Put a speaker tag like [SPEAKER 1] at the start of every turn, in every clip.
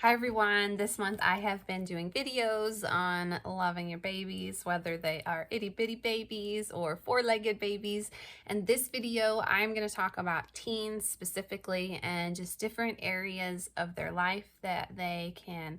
[SPEAKER 1] Hi everyone, this month I have been doing videos on loving your babies, whether they are itty bitty babies or four-legged babies. And this video I'm going to talk about teens specifically and just different areas of their life that they can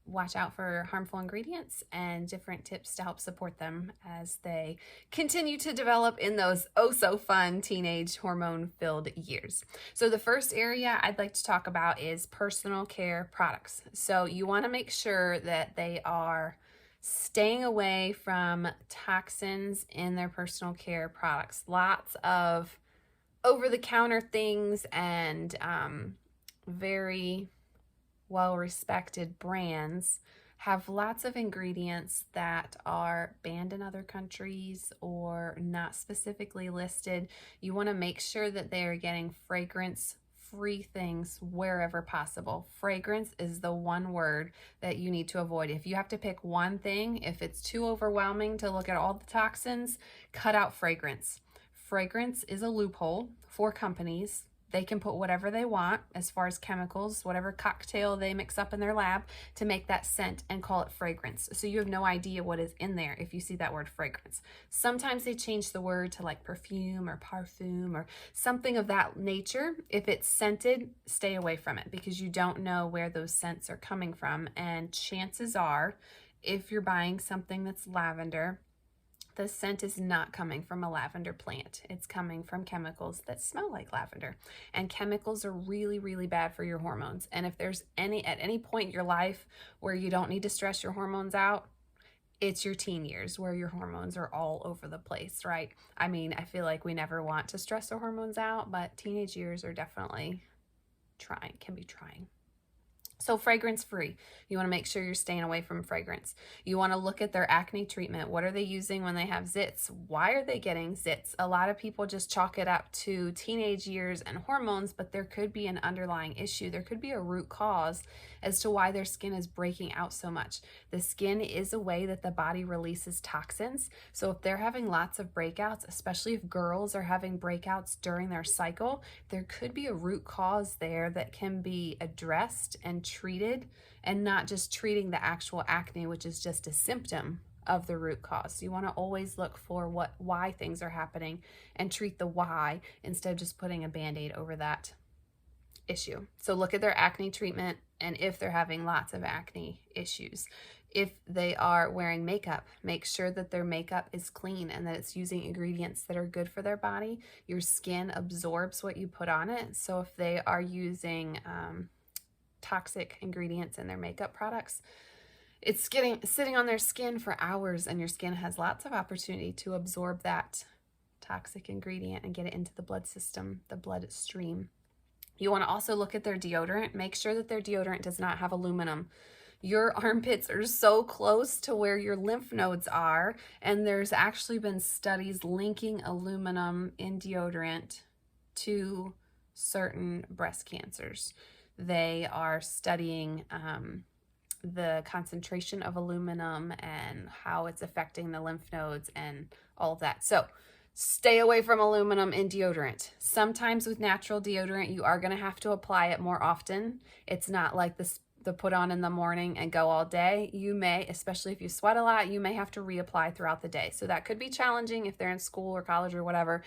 [SPEAKER 1] watch out for harmful ingredients and different tips to help support them as they continue to develop in those oh so fun teenage hormone filled years. So the first area I'd like to talk about is personal care products. So you want to make sure that they are staying away from toxins in their personal care products. Lots of over-the-counter things and very well-respected brands have lots of ingredients that are banned in other countries or not specifically listed. You want to make sure that they are getting fragrance-free things wherever possible. Fragrance is the one word that you need to avoid. If you have to pick one thing, if it's too overwhelming to look at all the toxins, cut out fragrance. Fragrance is a loophole for companies. They can put whatever they want as far as chemicals, whatever cocktail they mix up in their lab to make that scent and call it fragrance. So you have no idea what is in there if you see that word fragrance. Sometimes they change the word to like perfume or parfum or something of that nature. If it's scented, stay away from it because you don't know where those scents are coming from. And chances are, if you're buying something that's lavender, the scent is not coming from a lavender plant. It's coming from chemicals that smell like lavender. And chemicals are really, really bad for your hormones. And if there's at any point in your life where you don't need to stress your hormones out, it's your teen years where your hormones are all over the place, right? I mean, I feel like we never want to stress our hormones out, but teenage years are definitely can be trying. So fragrance free, you want to make sure you're staying away from fragrance. You want to look at their acne treatment. What are they using when they have zits? Why are they getting zits? A lot of people just chalk it up to teenage years and hormones, but there could be an underlying issue. There could be a root cause as to why their skin is breaking out so much. The skin is a way that the body releases toxins. So if they're having lots of breakouts, especially if girls are having breakouts during their cycle, there could be a root cause there that can be addressed and treated, and not just treating the actual acne, which is just a symptom of the root cause. So you want to always look for why things are happening and treat the why instead of just putting a band-aid over that issue. So look at their acne treatment and if they're having lots of acne issues. If they are wearing makeup, make sure that their makeup is clean and that it's using ingredients that are good for their body. Your skin absorbs what you put on it. So if they are using toxic ingredients in their makeup products, it's sitting on their skin for hours, and your skin has lots of opportunity to absorb that toxic ingredient and get it into the blood system, the bloodstream. You want to also look at their deodorant. Make sure that their deodorant does not have aluminum. Your armpits are so close to where your lymph nodes are, and there's actually been studies linking aluminum in deodorant to certain breast cancers. They are studying the concentration of aluminum and how it's affecting the lymph nodes and all of that. So stay away from aluminum in deodorant. Sometimes with natural deodorant, you are going to have to apply it more often. It's not like the put on in the morning and go all day. You may, especially if you sweat a lot, you may have to reapply throughout the day. So that could be challenging if they're in school or college or whatever.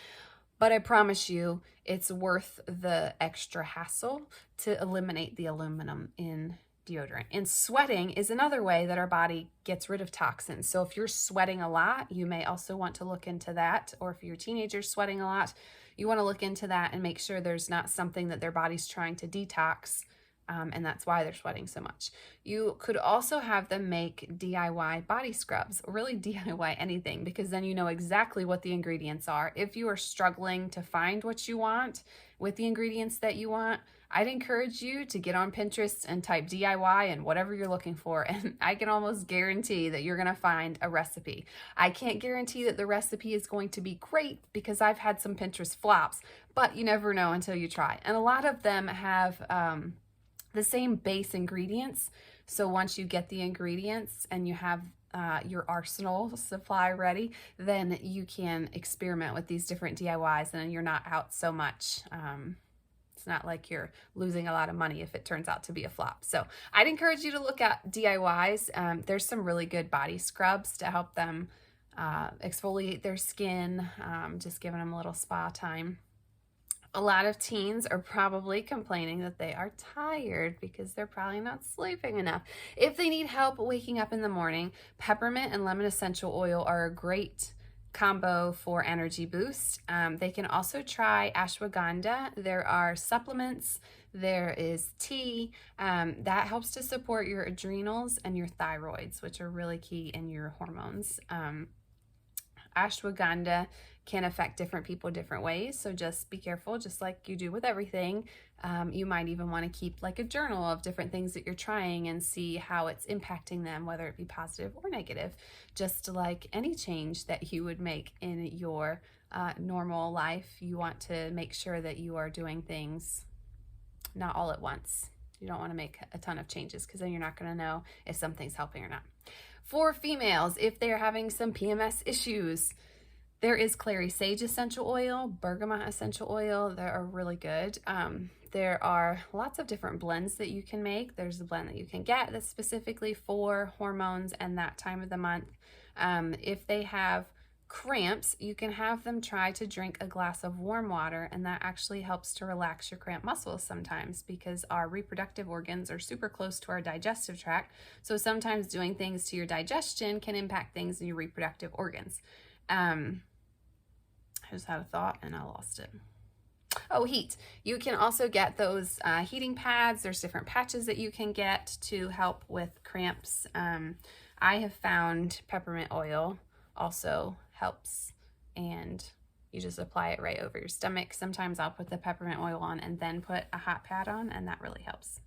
[SPEAKER 1] But I promise you, it's worth the extra hassle to eliminate the aluminum in deodorant. And sweating is another way that our body gets rid of toxins. So if you're sweating a lot, you may also want to look into that. Or if your teenager's sweating a lot, you want to look into that and make sure there's not something that their body's trying to detox. And that's why they're sweating so much. You could also have them make DIY body scrubs, or really DIY anything, because then you know exactly what the ingredients are. If you are struggling to find what you want with the ingredients that you want, I'd encourage you to get on Pinterest and type DIY and whatever you're looking for, and I can almost guarantee that you're going to find a recipe. I can't guarantee that the recipe is going to be great because I've had some Pinterest flops, but you never know until you try. And a lot of them have the same base ingredients. So once you get the ingredients and you have your arsenal supply ready, then you can experiment with these different DIYs and you're not out so much It's not like you're losing a lot of money if it turns out to be a flop. So I'd encourage you to look at DIYs. There's some really good body scrubs to help them exfoliate their skin, just giving them a little spa time. A lot of teens are probably complaining that they are tired because they're probably not sleeping enough. If they need help waking up in the morning, peppermint and lemon essential oil are a great combo for energy boost. They can also try ashwagandha. There are supplements. There is tea that helps to support your adrenals and your thyroids, which are really key in your hormones. Ashwagandha can affect different people different ways, so just be careful, just like you do with everything. You might even want to keep like a journal of different things that you're trying and see how it's impacting them, whether it be positive or negative, just like any change that you would make in your normal life. You want to make sure that you are doing things not all at once. You don't want to make a ton of changes because then you're not going to know if something's helping or not. For females, if they're having some PMS issues, there is clary sage essential oil, bergamot essential oil. They are really good. There are lots of different blends that you can make. There's a blend that you can get that's specifically for hormones and that time of the month. If they have cramps, you can have them try to drink a glass of warm water, and that actually helps to relax your cramp muscles sometimes because our reproductive organs are super close to our digestive tract. So sometimes doing things to your digestion can impact things in your reproductive organs. I just had a thought and I lost it. Oh, heat. You can also get those heating pads. There's different patches that you can get to help with cramps. I have found peppermint oil also helps, and you just apply it right over your stomach. Sometimes I'll put the peppermint oil on and then put a hot pad on, and that really helps.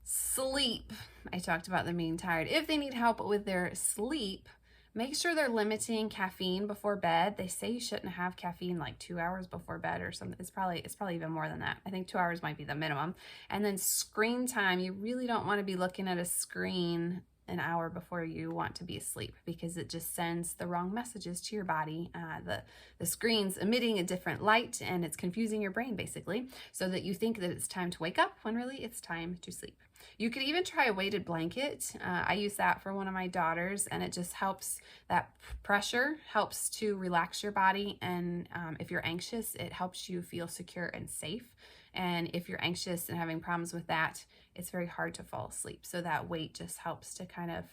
[SPEAKER 1] Sleep. I talked about them being tired. If they need help with their sleep, make sure they're limiting caffeine before bed. They say you shouldn't have caffeine like 2 hours before bed or something. It's probably even more than that. I think 2 hours might be the minimum. And then screen time, you really don't want to be looking at a screen an hour before you want to be asleep because it just sends the wrong messages to your body. The screen's emitting a different light and it's confusing your brain basically, so that you think that it's time to wake up when really it's time to sleep. You could even try a weighted blanket. I use that for one of my daughters, and it just helps. That pressure helps to relax your body, and if you're anxious, it helps you feel secure and safe. And if you're anxious and having problems with that, it's very hard to fall asleep. So that weight just helps to kind of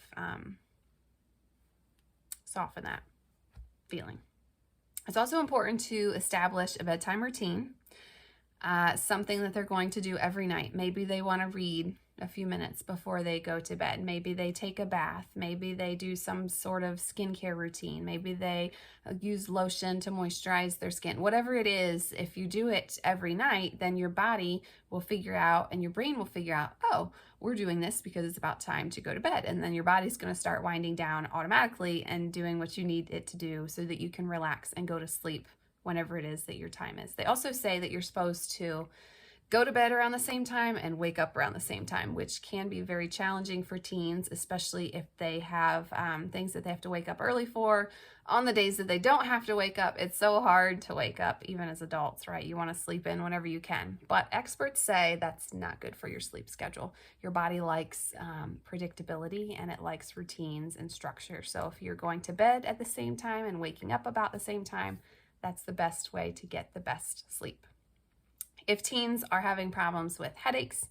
[SPEAKER 1] soften that feeling. It's also important to establish a bedtime routine, something that they're going to do every night. Maybe they want to read a few minutes before they go to bed. Maybe they take a bath. Maybe they do some sort of skincare routine. Maybe they use lotion to moisturize their skin. Whatever it is, if you do it every night, then your body will figure out and your brain will figure out, oh, we're doing this because it's about time to go to bed. And then your body's going to start winding down automatically and doing what you need it to do so that you can relax and go to sleep whenever it is that your time is. They also say that you're supposed to go to bed around the same time and wake up around the same time, which can be very challenging for teens, especially if they have things that they have to wake up early for. On the days that they don't have to wake up, it's so hard to wake up, even as adults, right? You want to sleep in whenever you can. But experts say that's not good for your sleep schedule. Your body likes predictability, and it likes routines and structure. So if you're going to bed at the same time and waking up about the same time, that's the best way to get the best sleep. If teens are having problems with headaches,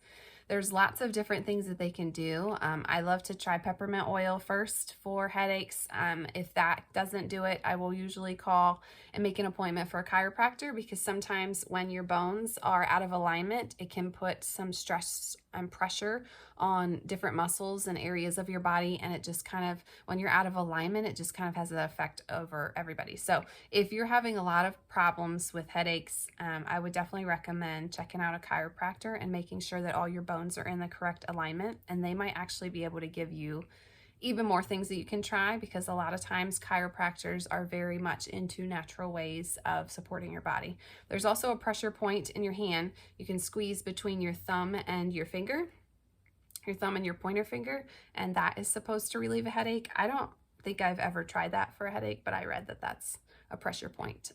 [SPEAKER 1] there's lots of different things that they can do. I love to try peppermint oil first for headaches. If that doesn't do it, I will usually call and make an appointment for a chiropractor, because sometimes when your bones are out of alignment, it can put some stress and pressure on different muscles and areas of your body. And it just kind of, when you're out of alignment, it just kind of has an effect over everybody. So if you're having a lot of problems with headaches, I would definitely recommend checking out a chiropractor and making sure that all your bones are in the correct alignment. And they might actually be able to give you even more things that you can try, because a lot of times chiropractors are very much into natural ways of supporting your body. There's also a pressure point in your hand. You can squeeze between your thumb and your finger, your thumb and your pointer finger, and that is supposed to relieve a headache. I don't think I've ever tried that for a headache, but I read that that's a pressure point.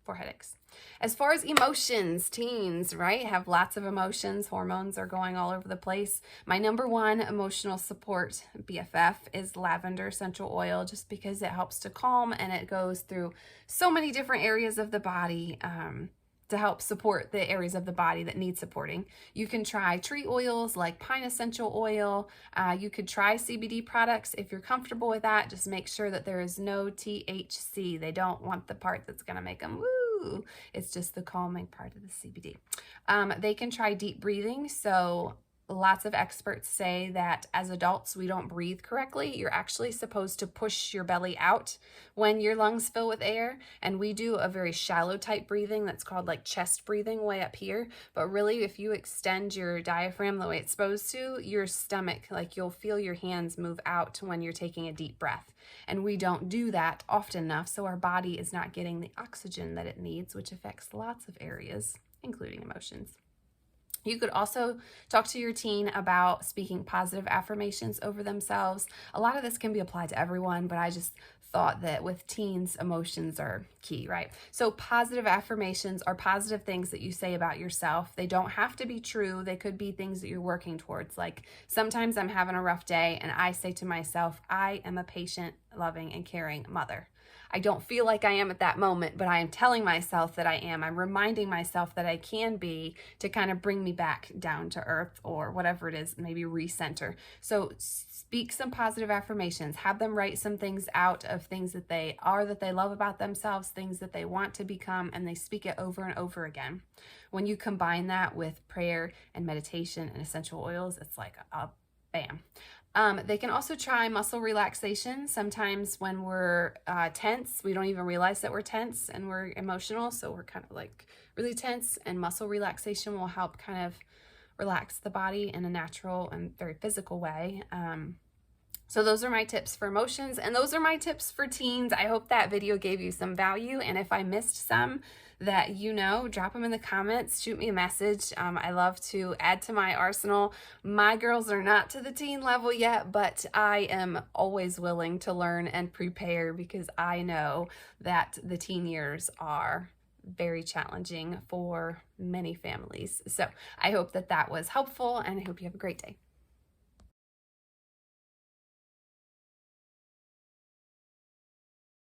[SPEAKER 1] for headaches. As far as emotions, teens, right, have lots of emotions. Hormones are going all over the place. My number one emotional support BFF is lavender essential oil, just because it helps to calm, and it goes through so many different areas of the body to help support the areas of the body that need supporting. You can try tree oils like pine essential oil. You could try CBD products if you're comfortable with that. Just make sure that there is no THC. They don't want the part that's going to make them woo. It's just the calming part of the CBD. They can try deep breathing. So lots of experts say that as adults, we don't breathe correctly. You're actually supposed to push your belly out when your lungs fill with air. And we do a very shallow type breathing that's called like chest breathing way up here. But really, if you extend your diaphragm the way it's supposed to, your stomach, like you'll feel your hands move out when you're taking a deep breath. And we don't do that often enough. So our body is not getting the oxygen that it needs, which affects lots of areas, including emotions. You could also talk to your teen about speaking positive affirmations over themselves. A lot of this can be applied to everyone, but I just thought that with teens, emotions are key, right? So positive affirmations are positive things that you say about yourself. They don't have to be true. They could be things that you're working towards. Like sometimes I'm having a rough day and I say to myself, I am a patient, loving, and caring mother. I don't feel like I am at that moment, but I am telling myself that I am. I'm reminding myself that I can be, to kind of bring me back down to earth, or whatever it is, maybe recenter. So speak some positive affirmations. Have them write some things out of things that they are, that they love about themselves, things that they want to become, and they speak it over and over again. When you combine that with prayer and meditation and essential oils, it's like a bam. They can also try muscle relaxation. Sometimes when we're tense, we don't even realize that we're tense and we're emotional. So we're kind of like really tense, and muscle relaxation will help kind of relax the body in a natural and very physical way. So those are my tips for emotions, and those are my tips for teens. I hope that video gave you some value, and if I missed some that you know, drop them in the comments, shoot me a message. I love to add to my arsenal. My girls are not to the teen level yet, but I am always willing to learn and prepare, because I know that the teen years are very challenging for many families. So I hope that that was helpful, and I hope you have a great day.